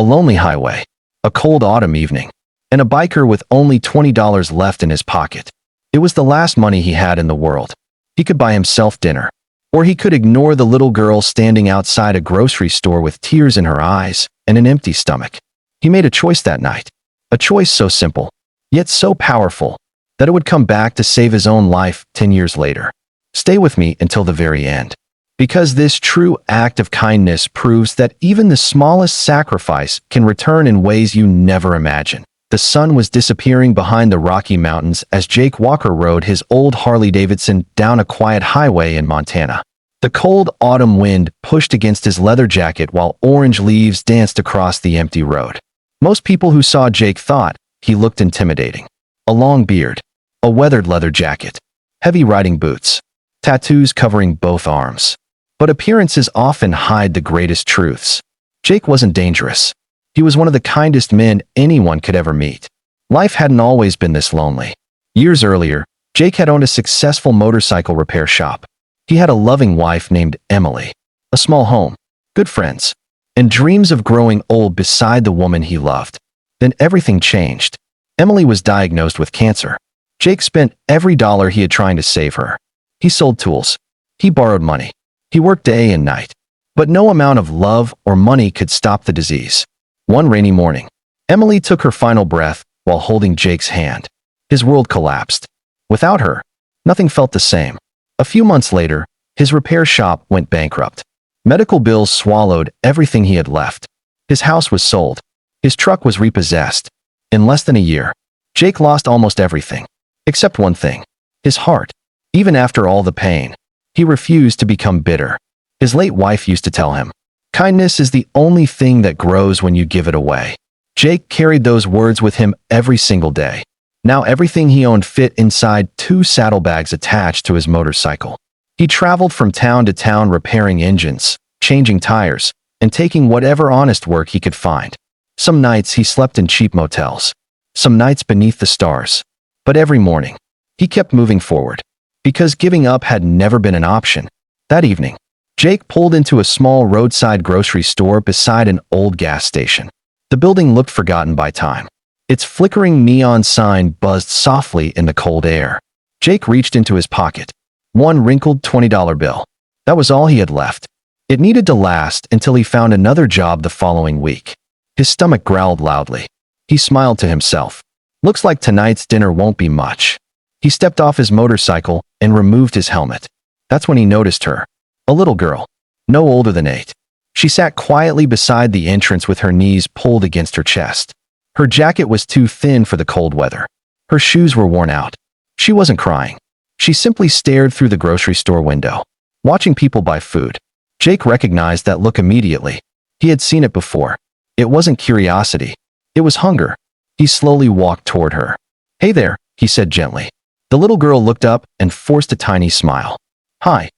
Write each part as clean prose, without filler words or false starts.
lonely highway, a cold autumn evening, and a biker with only $20 left in his pocket. It was the last money he had in the world. He could buy himself dinner, or he could ignore the little girl standing outside a grocery store with tears in her eyes and an empty stomach. He made a choice that night, a choice so simple, yet so powerful, that it would come back to save his own life 10 years later. Stay with me until the very end, because this true act of kindness proves that even the smallest sacrifice can return in ways you never imagine. The sun was disappearing behind the Rocky Mountains as Jake Walker rode his old Harley-Davidson down a quiet highway in Montana. The cold autumn wind pushed against his leather jacket while orange leaves danced across the empty road. Most people who saw Jake thought he looked intimidating. A long beard, a weathered leather jacket, heavy riding boots, tattoos covering both arms. But appearances often hide the greatest truths. Jake wasn't dangerous. He was one of the kindest men anyone could ever meet. Life hadn't always been this lonely. Years earlier, Jake had owned a successful motorcycle repair shop. He had a loving wife named Emily, a small home, good friends, and dreams of growing old beside the woman he loved. Then everything changed. Emily was diagnosed with cancer. Jake spent every dollar he had trying to save her. He sold tools. He borrowed money. He worked day and night. But no amount of love or money could stop the disease. One rainy morning, Emily took her final breath while holding Jake's hand. His world collapsed. Without her, nothing felt the same. A few months later, his repair shop went bankrupt. Medical bills swallowed everything he had left. His house was sold. His truck was repossessed. In less than a year, Jake lost almost everything. Except one thing, his heart. Even after all the pain, he refused to become bitter. His late wife used to tell him, "Kindness is the only thing that grows when you give it away." Jake carried those words with him every single day. Now everything he owned fit inside 2 saddlebags attached to his motorcycle. He traveled from town to town repairing engines, changing tires, and taking whatever honest work he could find. Some nights he slept in cheap motels, some nights beneath the stars. But every morning, he kept moving forward, because giving up had never been an option. That evening, Jake pulled into a small roadside grocery store beside an old gas station. The building looked forgotten by time. Its flickering neon sign buzzed softly in the cold air. Jake reached into his pocket. One wrinkled $20 bill. That was all he had left. It needed to last until he found another job the following week. His stomach growled loudly. He smiled to himself. Looks like tonight's dinner won't be much. He stepped off his motorcycle and removed his helmet. That's when he noticed her. A little girl, no older than 8. She sat quietly beside the entrance with her knees pulled against her chest. Her jacket was too thin for the cold weather. Her shoes were worn out. She wasn't crying. She simply stared through the grocery store window, watching people buy food. Jake recognized that look immediately. He had seen it before. It wasn't curiosity. It was hunger. He slowly walked toward her. "Hey there," he said gently. The little girl looked up and forced a tiny smile. "Hi.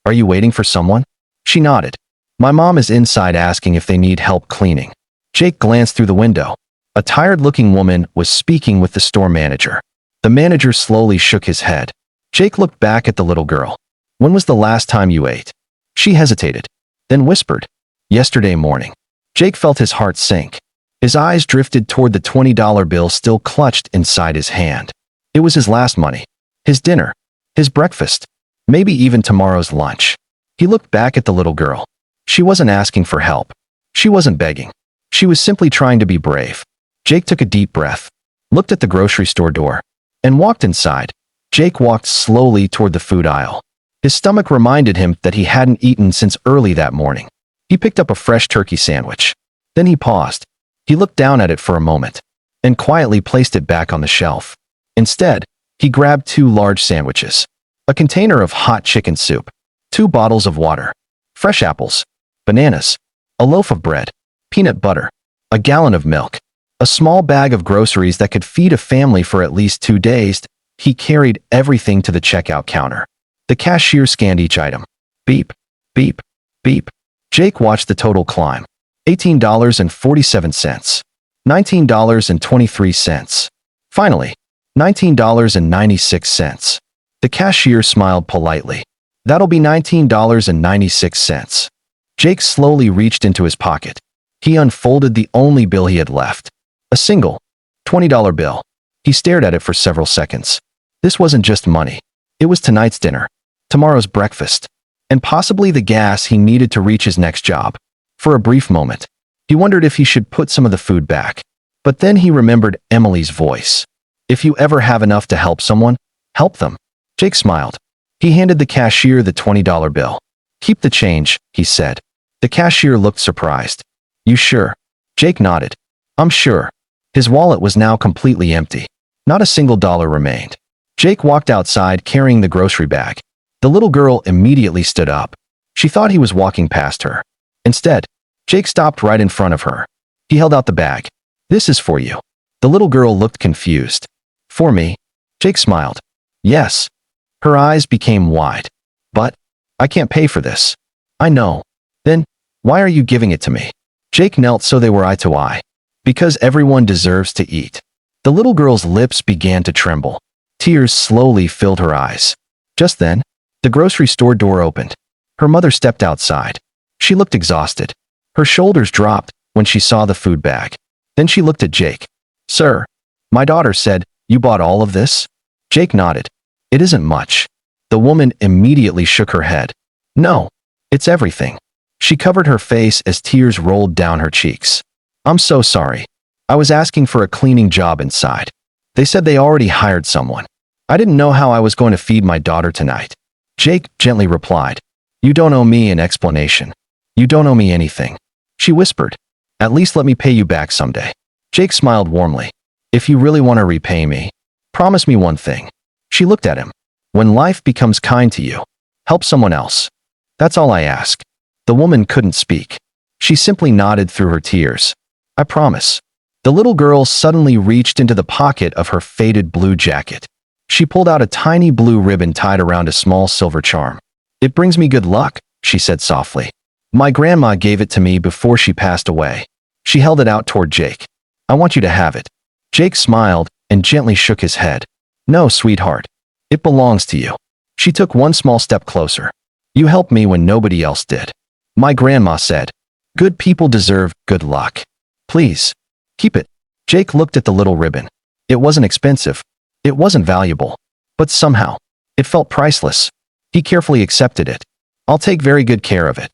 Are you waiting for someone?" She nodded. "My mom is inside asking if they need help cleaning." Jake glanced through the window. A tired-looking woman was speaking with the store manager. The manager slowly shook his head. Jake looked back at the little girl. "When was the last time you ate?" She hesitated, then whispered, "Yesterday morning." Jake felt his heart sink. His eyes drifted toward the $20 bill still clutched inside his hand. It was his last money, his dinner, his breakfast, maybe even tomorrow's lunch. He looked back at the little girl. She wasn't asking for help. She wasn't begging. She was simply trying to be brave. Jake took a deep breath, looked at the grocery store door, and walked inside. Jake walked slowly toward the food aisle. His stomach reminded him that he hadn't eaten since early that morning. He picked up a fresh turkey sandwich. Then he paused. He looked down at it for a moment, and quietly placed it back on the shelf. Instead, he grabbed 2 large sandwiches, a container of hot chicken soup, 2 bottles of water, fresh apples, bananas, a loaf of bread, peanut butter, a gallon of milk, a small bag of groceries that could feed a family for at least 2 days. He carried everything to the checkout counter. The cashier scanned each item. Beep, beep, beep. Jake watched the total climb. $18.47. $19.23. Finally, $19.96. The cashier smiled politely. "That'll be $19.96. Jake slowly reached into his pocket. He unfolded the only bill he had left. A single $20 bill. He stared at it for several seconds. This wasn't just money. It was tonight's dinner, tomorrow's breakfast, and possibly the gas he needed to reach his next job. For a brief moment, he wondered if he should put some of the food back. But then he remembered Emily's voice. If you ever have enough to help someone, help them. Jake smiled. He handed the cashier the $20 bill. Keep the change, he said. The cashier looked surprised. You sure? Jake nodded. I'm sure. His wallet was now completely empty. Not a single dollar remained. Jake walked outside carrying the grocery bag. The little girl immediately stood up. She thought he was walking past her. Instead, Jake stopped right in front of her. He held out the bag. This is for you. The little girl looked confused. For me? Jake smiled. Yes. Her eyes became wide. But I can't pay for this. I know. Then, why are you giving it to me? Jake knelt so they were eye to eye. Because everyone deserves to eat. The little girl's lips began to tremble. Tears slowly filled her eyes. Just then, the grocery store door opened. Her mother stepped outside. She looked exhausted. Her shoulders dropped when she saw the food bag. Then she looked at Jake. Sir, my daughter said, you bought all of this? Jake nodded. It isn't much. The woman immediately shook her head. No, it's everything. She covered her face as tears rolled down her cheeks. I'm so sorry. I was asking for a cleaning job inside. They said they already hired someone. I didn't know how I was going to feed my daughter tonight. Jake gently replied. You don't owe me an explanation. You don't owe me anything. She whispered. At least let me pay you back someday. Jake smiled warmly. If you really want to repay me, promise me one thing. She looked at him. When life becomes kind to you, help someone else. That's all I ask. The woman couldn't speak. She simply nodded through her tears. I promise. The little girl suddenly reached into the pocket of her faded blue jacket. She pulled out a tiny blue ribbon tied around a small silver charm. It brings me good luck, she said softly. My grandma gave it to me before she passed away. She held it out toward Jake. I want you to have it. Jake smiled and gently shook his head. No, sweetheart. It belongs to you. She took one small step closer. You helped me when nobody else did. My grandma said, good people deserve good luck. Please, keep it. Jake looked at the little ribbon. It wasn't expensive. It wasn't valuable. But somehow, it felt priceless. He carefully accepted it. I'll take very good care of it.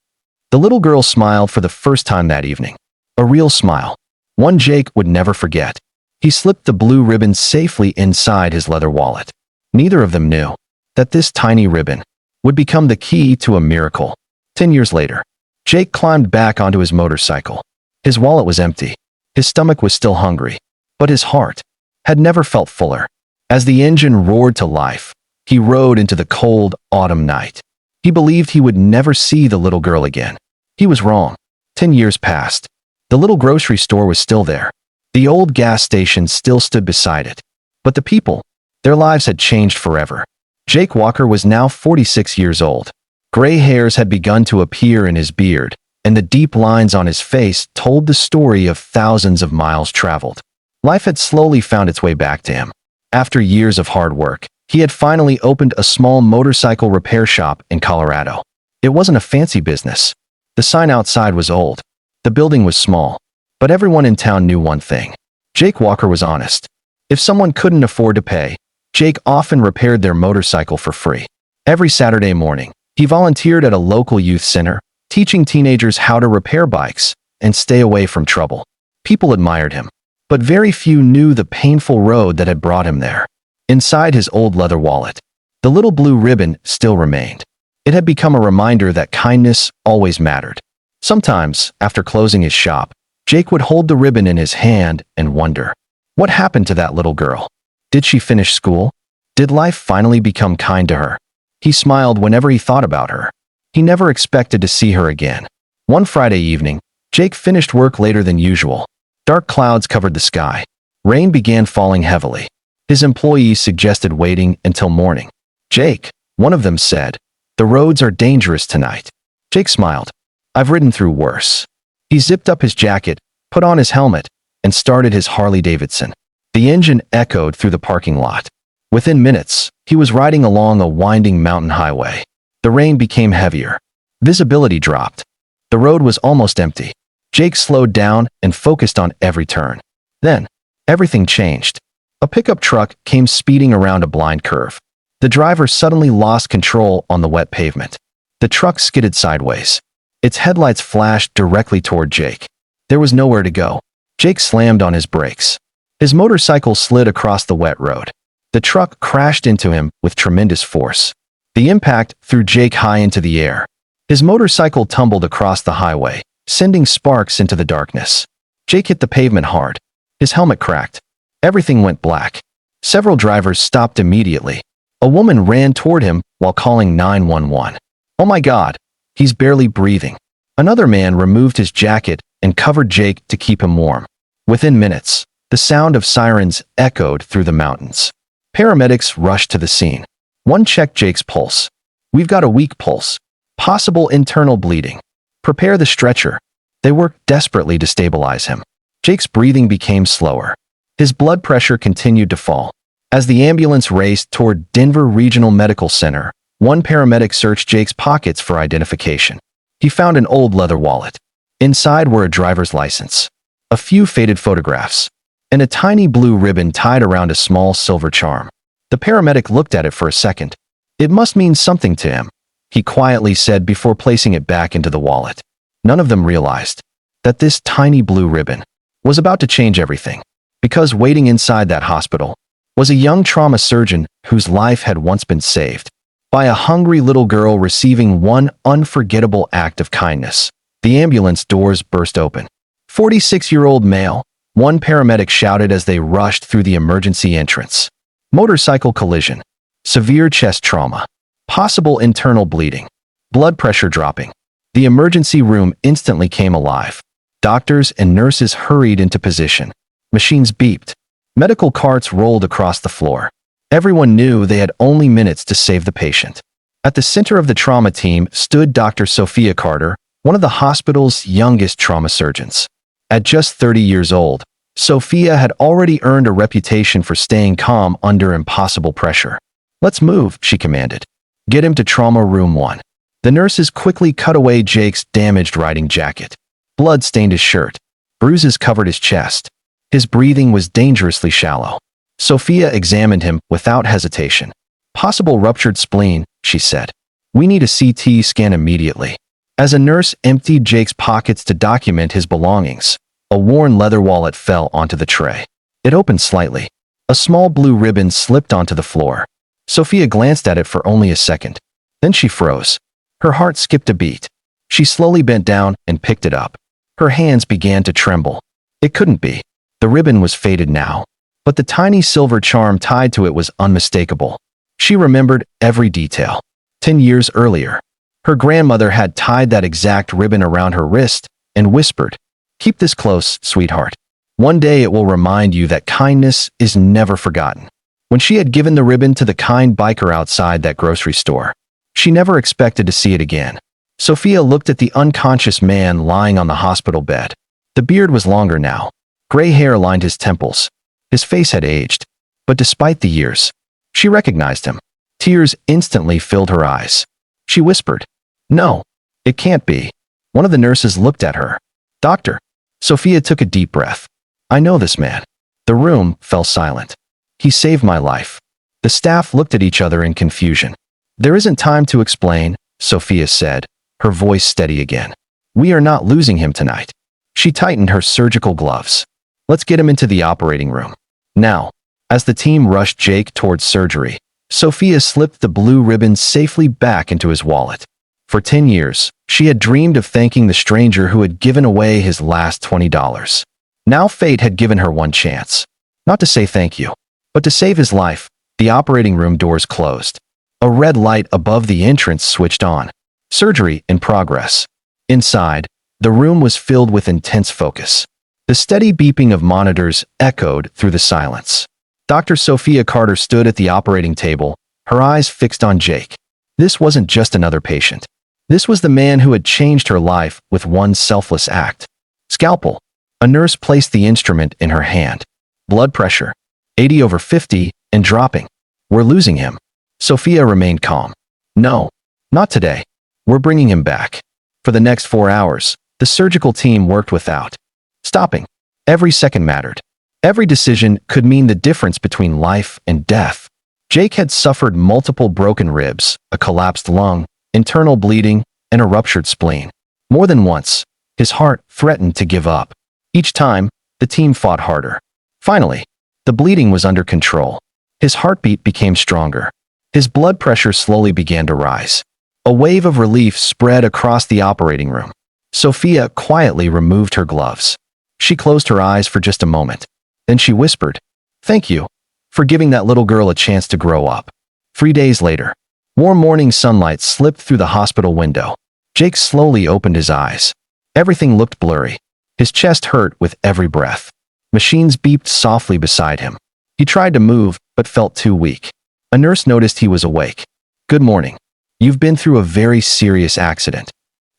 The little girl smiled for the first time that evening. A real smile. One Jake would never forget. He slipped the blue ribbon safely inside his leather wallet. Neither of them knew that this tiny ribbon would become the key to a miracle. 10 years later, Jake climbed back onto his motorcycle. His wallet was empty. His stomach was still hungry. But his heart had never felt fuller. As the engine roared to life, he rode into the cold autumn night. He believed he would never see the little girl again. He was wrong. 10 years passed. The little grocery store was still there. The old gas station still stood beside it. But the people, their lives had changed forever. Jake Walker was now 46 years old. Gray hairs had begun to appear in his beard, and the deep lines on his face told the story of thousands of miles traveled. Life had slowly found its way back to him. After years of hard work, he had finally opened a small motorcycle repair shop in Colorado. It wasn't a fancy business. The sign outside was old. The building was small. But everyone in town knew one thing. Jake Walker was honest. If someone couldn't afford to pay, Jake often repaired their motorcycle for free. Every Saturday morning, he volunteered at a local youth center, teaching teenagers how to repair bikes and stay away from trouble. People admired him, but very few knew the painful road that had brought him there. Inside his old leather wallet, the little blue ribbon still remained. It had become a reminder that kindness always mattered. Sometimes, after closing his shop, Jake would hold the ribbon in his hand and wonder, what happened to that little girl? Did she finish school? Did life finally become kind to her? He smiled whenever he thought about her. He never expected to see her again. One Friday evening, Jake finished work later than usual. Dark clouds covered the sky. Rain began falling heavily. His employees suggested waiting until morning. Jake, one of them said, the roads are dangerous tonight. Jake smiled. I've ridden through worse. He zipped up his jacket, put on his helmet, and started his Harley-Davidson. The engine echoed through the parking lot. Within minutes, he was riding along a winding mountain highway. The rain became heavier. Visibility dropped. The road was almost empty. Jake slowed down and focused on every turn. Then, everything changed. A pickup truck came speeding around a blind curve. The driver suddenly lost control on the wet pavement. The truck skidded sideways. Its headlights flashed directly toward Jake. There was nowhere to go. Jake slammed on his brakes. His motorcycle slid across the wet road. The truck crashed into him with tremendous force. The impact threw Jake high into the air. His motorcycle tumbled across the highway, sending sparks into the darkness. Jake hit the pavement hard. His helmet cracked. Everything went black. Several drivers stopped immediately. A woman ran toward him while calling 911. "Oh my God, he's barely breathing." Another man removed his jacket and covered Jake to keep him warm. Within minutes, the sound of sirens echoed through the mountains. Paramedics rushed to the scene. One checked Jake's pulse. "We've got a weak pulse. Possible internal bleeding. Prepare the stretcher." They worked desperately to stabilize him. Jake's breathing became slower. His blood pressure continued to fall. As the ambulance raced toward Denver Regional Medical Center, one paramedic searched Jake's pockets for identification. He found an old leather wallet. Inside were a driver's license, a few faded photographs, and a tiny blue ribbon tied around a small silver charm. The paramedic looked at it for a second. "It must mean something to him," he quietly said before placing it back into the wallet. None of them realized that this tiny blue ribbon was about to change everything, because waiting inside that hospital was a young trauma surgeon whose life had once been saved by a hungry little girl receiving one unforgettable act of kindness. The ambulance doors burst open. 46-year-old male, one paramedic shouted as they rushed through the emergency entrance. Motorcycle collision. Severe chest trauma. Possible internal bleeding. Blood pressure dropping. The emergency room instantly came alive. Doctors and nurses hurried into position. Machines beeped. Medical carts rolled across the floor. Everyone knew they had only minutes to save the patient. At the center of the trauma team stood Dr. Sophia Carter, one of the hospital's youngest trauma surgeons. At just 30 years old, Sophia had already earned a reputation for staying calm under impossible pressure. "Let's move," she commanded. "Get him to trauma room 1. The nurses quickly cut away Jake's damaged riding jacket. Blood stained his shirt. Bruises covered his chest. His breathing was dangerously shallow. Sophia examined him without hesitation. "Possible ruptured spleen," she said. "We need a CT scan immediately." As a nurse emptied Jake's pockets to document his belongings, a worn leather wallet fell onto the tray. It opened slightly. A small blue ribbon slipped onto the floor. Sophia glanced at it for only a second. Then she froze. Her heart skipped a beat. She slowly bent down and picked it up. Her hands began to tremble. It couldn't be. The ribbon was faded now, but the tiny silver charm tied to it was unmistakable. She remembered every detail. 10 years earlier, her grandmother had tied that exact ribbon around her wrist and whispered, "Keep this close, sweetheart. One day it will remind you that kindness is never forgotten." When she had given the ribbon to the kind biker outside that grocery store, she never expected to see it again. Sophia looked at the unconscious man lying on the hospital bed. The beard was longer now. Gray hair lined his temples. His face had aged, but despite the years, she recognized him. Tears instantly filled her eyes. She whispered, "No, it can't be." One of the nurses looked at her. "Doctor." Sophia took a deep breath. "I know this man." The room fell silent. "He saved my life." The staff looked at each other in confusion. "There isn't time to explain," Sophia said, her voice steady again. "We are not losing him tonight." She tightened her surgical gloves. "Let's get him into the operating room now." As the team rushed Jake towards surgery, Sophia slipped the blue ribbon safely back into his wallet. For 10 years, she had dreamed of thanking the stranger who had given away his last $20. Now fate had given her one chance. Not to say thank you, but to save his life. The operating room doors closed. A red light above the entrance switched on. Surgery in progress. Inside, the room was filled with intense focus. The steady beeping of monitors echoed through the silence. Dr. Sophia Carter stood at the operating table, her eyes fixed on Jake. This wasn't just another patient. This was the man who had changed her life with one selfless act. Scalpel. A nurse placed the instrument in her hand. Blood pressure, 80/50, and dropping. "We're losing him." Sophia remained calm. "No, not today. We're bringing him back." For the next 4 hours, The surgical team worked without stopping. Every second mattered. Every decision could mean the difference between life and death. Jake had suffered multiple broken ribs, a collapsed lung, internal bleeding, and a ruptured spleen. More than once, his heart threatened to give up. Each time, the team fought harder. Finally, the bleeding was under control. His heartbeat became stronger. His blood pressure slowly began to rise. A wave of relief spread across the operating room. Sophia quietly removed her gloves. She closed her eyes for just a moment. Then she whispered, "Thank you for giving that little girl a chance to grow up." 3 days later, warm morning sunlight slipped through the hospital window. Jake slowly opened his eyes. Everything looked blurry. His chest hurt with every breath. Machines beeped softly beside him. He tried to move, but felt too weak. A nurse noticed he was awake. "Good morning. You've been through a very serious accident."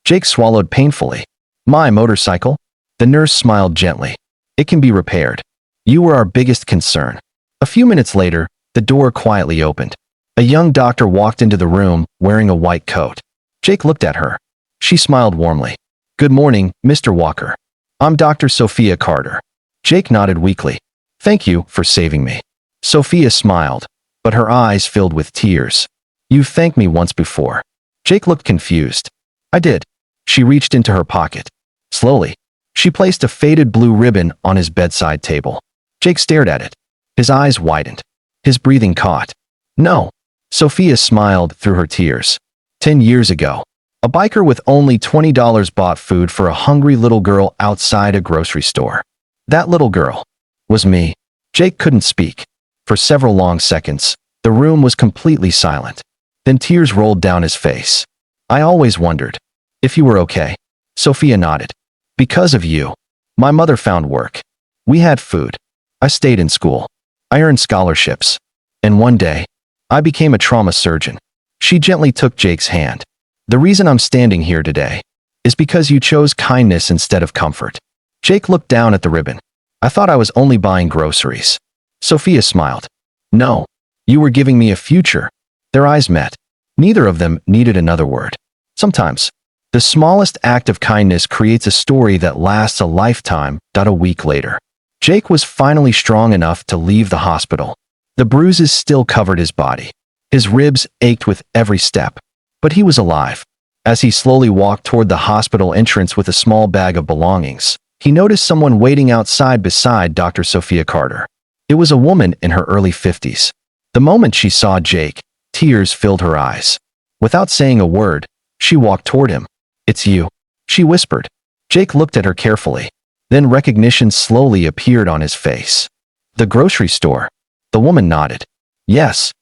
Jake swallowed painfully. "My motorcycle?" The nurse smiled gently. "It can be repaired. You were our biggest concern." A few minutes later, the door quietly opened. A young doctor walked into the room wearing a white coat. Jake looked at her. She smiled warmly. "Good morning, Mr. Walker. I'm Dr. Sophia Carter." Jake nodded weakly. "Thank you for saving me." Sophia smiled, but her eyes filled with tears. "You've thanked me once before." Jake looked confused. "I did." She reached into her pocket. Slowly, she placed a faded blue ribbon on his bedside table. Jake stared at it. His eyes widened. His breathing caught. "No." Sophia smiled through her tears. 10 years ago, a biker with only $20 bought food for a hungry little girl outside a grocery store. That little girl was me. Jake couldn't speak. For several long seconds, the room was completely silent. Then tears rolled down his face. "I always wondered if you were okay." Sophia nodded. "Because of you, my mother found work. We had food. I stayed in school. I earned scholarships. And one day, I became a trauma surgeon." She gently took Jake's hand. "The reason I'm standing here today is because you chose kindness instead of comfort." Jake looked down at the ribbon. "I thought I was only buying groceries." Sophia smiled. "No, you were giving me a future." Their eyes met. Neither of them needed another word. Sometimes, the smallest act of kindness creates a story that lasts a lifetime. A week later, Jake was finally strong enough to leave the hospital. The bruises still covered his body. His ribs ached with every step. But he was alive. As he slowly walked toward the hospital entrance with a small bag of belongings, he noticed someone waiting outside beside Dr. Sophia Carter. It was a woman in her early 50s. The moment she saw Jake, tears filled her eyes. Without saying a word, she walked toward him. "It's you," she whispered. Jake looked at her carefully. Then recognition slowly appeared on his face. "The grocery store." The woman nodded. "Yes.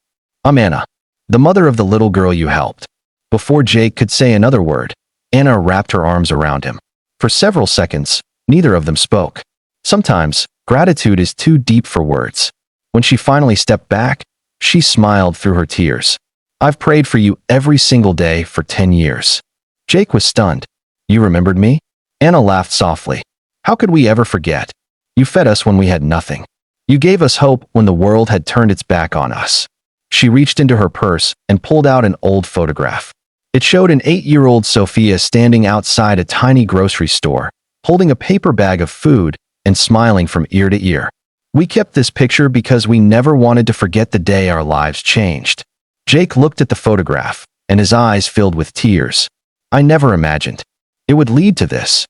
I'm Anna, the mother of the little girl you helped." Before Jake could say another word, Anna wrapped her arms around him. For several seconds, neither of them spoke. Sometimes, gratitude is too deep for words. When she finally stepped back, she smiled through her tears. "I've prayed for you every single day for 10 years. Jake was stunned. "You remembered me?" Anna laughed softly. "How could we ever forget? You fed us when we had nothing. You gave us hope when the world had turned its back on us." She reached into her purse and pulled out an old photograph. It showed an 8-year-old Sophia standing outside a tiny grocery store, holding a paper bag of food and smiling from ear to ear. "We kept this picture because we never wanted to forget the day our lives changed." Jake looked at the photograph, and his eyes filled with tears. "I never imagined it would lead to this."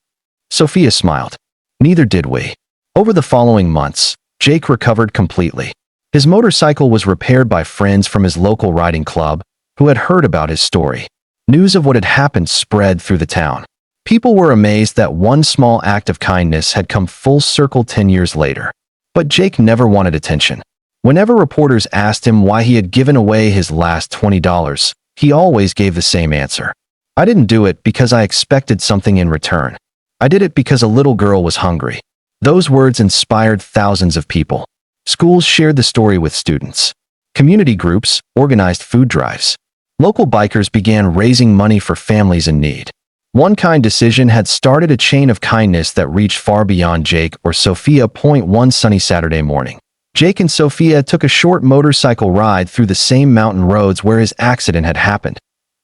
Sophia smiled. "Neither did we." Over the following months, Jake recovered completely. His motorcycle was repaired by friends from his local riding club who had heard about his story. News of what had happened spread through the town. People were amazed that one small act of kindness had come full circle 10 years later. But Jake never wanted attention. Whenever reporters asked him why he had given away his last $20, he always gave the same answer. "I didn't do it because I expected something in return. I did it because a little girl was hungry." Those words inspired thousands of people. Schools shared the story with students. Community groups organized food drives. Local bikers began raising money for families in need. One kind decision had started a chain of kindness that reached far beyond Jake or Sophia. One sunny Saturday morning, Jake and Sophia took a short motorcycle ride through the same mountain roads where his accident had happened.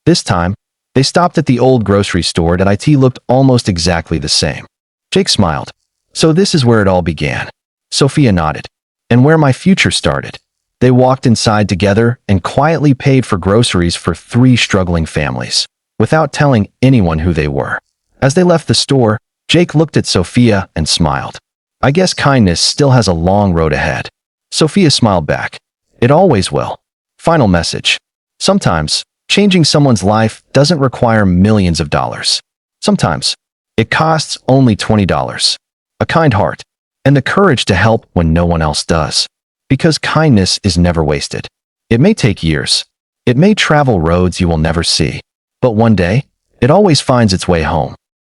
This time, They stopped at the old grocery store that IT looked almost exactly the same. Jake smiled. So this is where it all began. Sophia nodded. And where my future started. They walked inside together and quietly paid for groceries for 3 struggling families, without telling anyone who they were. As they left the store, Jake looked at Sophia and smiled. I guess kindness still has a long road ahead. Sophia smiled back. It always will. Final message. Sometimes, changing someone's life doesn't require millions of dollars. Sometimes, it costs only $20, a kind heart, and the courage to help when no one else does. Because kindness is never wasted. It may take years. It may travel roads you will never see. But one day, it always finds its way home.